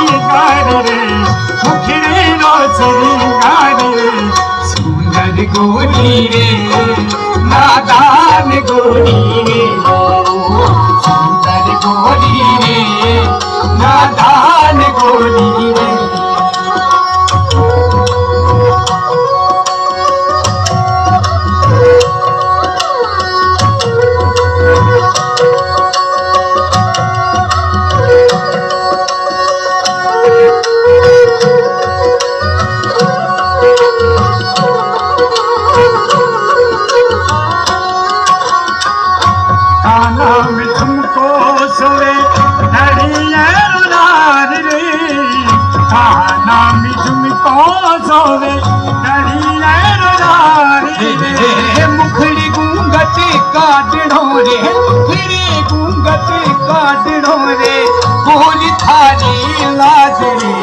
श्रृंगार रे मुखड़े रो श्रृंगार रे सुंदर गोरी रे नादान गोरी रे सुंदर गोरी रे नादान गोरी रे मुखड़ी गूंगट काटड़ो रे मुखड़ी गूंगट काटड़ो रे बोल थारी लाज रे